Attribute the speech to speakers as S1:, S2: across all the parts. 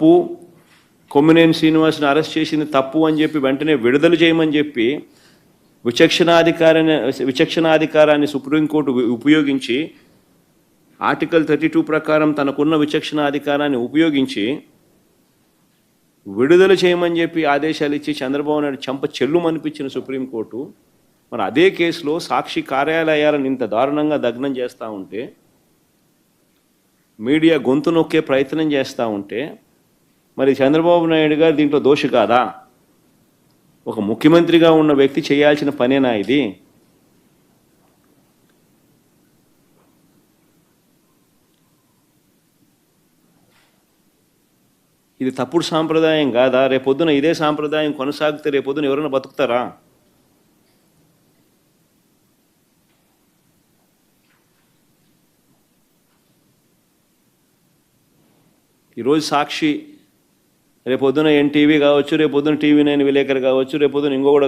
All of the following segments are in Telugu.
S1: తప్పు, కొమ్మినేని శ్రీనివాస్ని అరెస్ట్ చేసింది తప్పు అని చెప్పి వెంటనే విడుదల చేయమని చెప్పి విచక్షణాధికారాన్ని సుప్రీంకోర్టు ఉపయోగించి ఆర్టికల్ 32 ప్రకారం తనకున్న విచక్షణాధికారాన్ని ఉపయోగించి విడుదల చేయమని చెప్పి ఆదేశాలు ఇచ్చి చంద్రబాబు నాయుడు చెంప చెల్లుమనిపించిన సుప్రీంకోర్టు మరి అదే కేసులో సాక్షి కార్యాలయాలను ఇంత దారుణంగా దగ్నం చేస్తూ ఉంటే, మీడియా గొంతు నొక్కే ప్రయత్నం చేస్తూ ఉంటే మరి చంద్రబాబు నాయుడు గారు దీంట్లో దోషి కాదా? ఒక ముఖ్యమంత్రిగా ఉన్న వ్యక్తి చేయాల్సిన పనేనా ఇది? ఇది తప్పుడు సాంప్రదాయం కాదా? రేపొద్దున ఇదే సాంప్రదాయం కొనసాగితే రేపొద్దున ఎవరైనా బతుకుతారా? ఈరోజు సాక్షి, రేపొద్దున ఎన్టీవీ కావచ్చు, రేపొద్దున TV9 విలేకరు కావచ్చు, రేపొద్దున ఇంకొకటి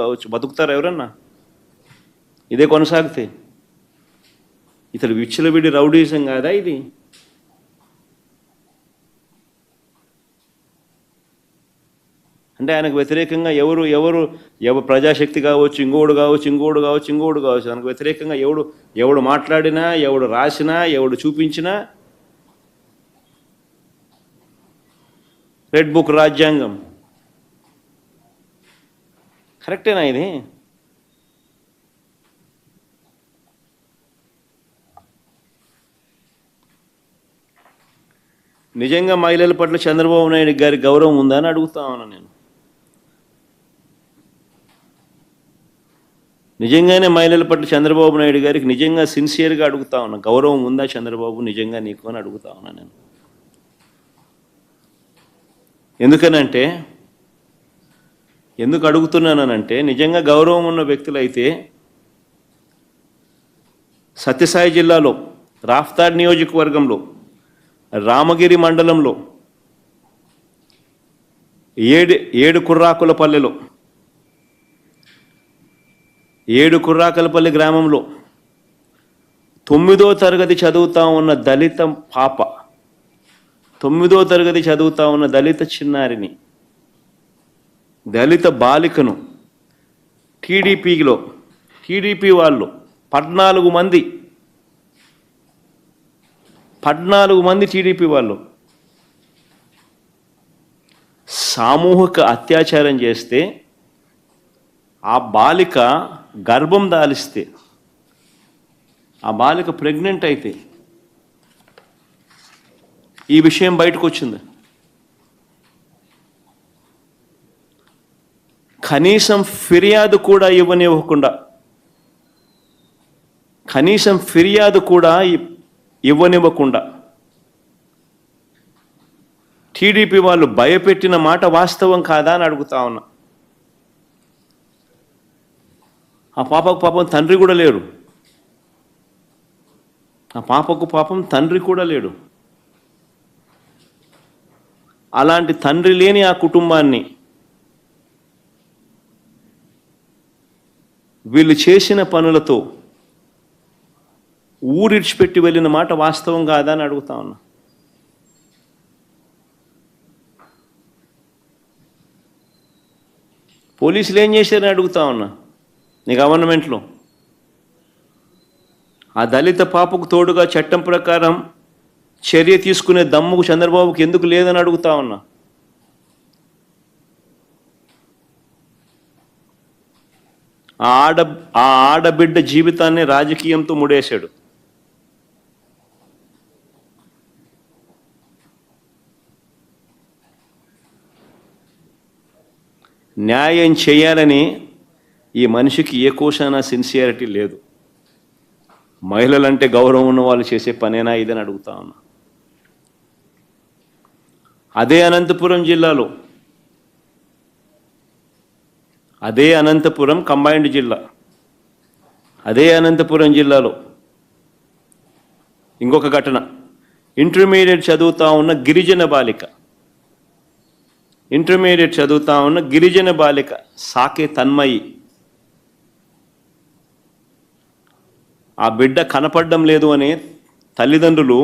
S1: కావచ్చు, బతుకుతారా ఎవరన్నా ఇదే కొనసాగితే? ఇతడు విచ్చలవిడి రౌడీజం కాదా ఇది? అంటే ఆయనకు వ్యతిరేకంగా ఎవరు ప్రజాశక్తి కావచ్చు, ఇంకోడు కావచ్చు, ఆయనకు వ్యతిరేకంగా ఎవడు మాట్లాడినా, ఎవడు రాసినా, ఎవడు చూపించినా రెడ్ బుక్ రాజ్యాంగం కరెక్టేనా ఇది? నిజంగా మహిళల పట్ల చంద్రబాబు నాయుడు గారి గౌరవం ఉందా అని అడుగుతా ఉన్నా నేను. నిజంగానే మహిళల పట్ల చంద్రబాబు నాయుడు గారికి నిజంగా సిన్సియర్గా అడుగుతా ఉన్నా, గౌరవం ఉందా చంద్రబాబు నిజంగా నీకు అని అడుగుతా ఉన్నా నేను. ఎందుకు అడుగుతున్నానంటే, నిజంగా గౌరవం ఉన్న వ్యక్తులైతే సత్యసాయి జిల్లాలో రాఫ్తాడ్ నియోజకవర్గంలో రామగిరి మండలంలో ఏడు కుర్రాకలపల్లి గ్రామంలో 9వ తరగతి చదువుతా ఉన్న దళిత చిన్నారిని, దళిత బాలికను టీడీపీ వాళ్ళు 14 మంది టీడీపీ వాళ్ళు సామూహిక అత్యాచారం చేస్తే, ఆ బాలిక గర్భం దాలిస్తే, ఆ బాలిక ప్రెగ్నెంట్ అయితే ఈ విషయం బయటకు వచ్చింది. కనీసం ఫిర్యాదు కూడా ఇవ్వనివ్వకుండా టీడీపీ వాళ్ళు భయపెట్టిన మాట వాస్తవం కాదా అని అడుగుతా ఉన్నా. ఆ పాపకు పాపం తండ్రి కూడా లేడు. అలాంటి తండ్రి లేని ఆ కుటుంబాన్ని వీళ్ళు చేసిన పనులతో ఊరిడిచిపెట్టి వెళ్ళిన మాట వాస్తవం కాదా అని అడుగుతా ఉన్నా. పోలీసులు ఏం చేశారని అడుగుతా ఉన్నా. నీ గవర్నమెంట్లో ఆ దళిత పాపకు తోడుగా చట్టం ప్రకారం చర్య తీసుకునే దమ్ముకు చంద్రబాబుకి ఎందుకు లేదని అడుగుతా ఉన్నా. ఆ ఆడబిడ్డ జీవితాన్ని రాజకీయంతో ముడేశాడు. న్యాయం చేయాలని ఈ మనిషికి ఏ కోశాన సిన్సియారిటీ లేదు. మహిళలంటే గౌరవం ఉన్న వాళ్ళు చేసే పనేనా ఇదని అడుగుతా ఉన్నా. అదే అనంతపురం కంబైన్డ్ జిల్లా, అదే అనంతపురం జిల్లాలో ఇంకొక ఘటన. ఇంటర్మీడియట్ చదువుతా ఉన్న గిరిజన బాలిక సాకే తన్మయి, ఆ బిడ్డ కనపడడం లేదు అని తల్లిదండ్రులు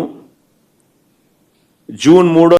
S1: జూన్ 3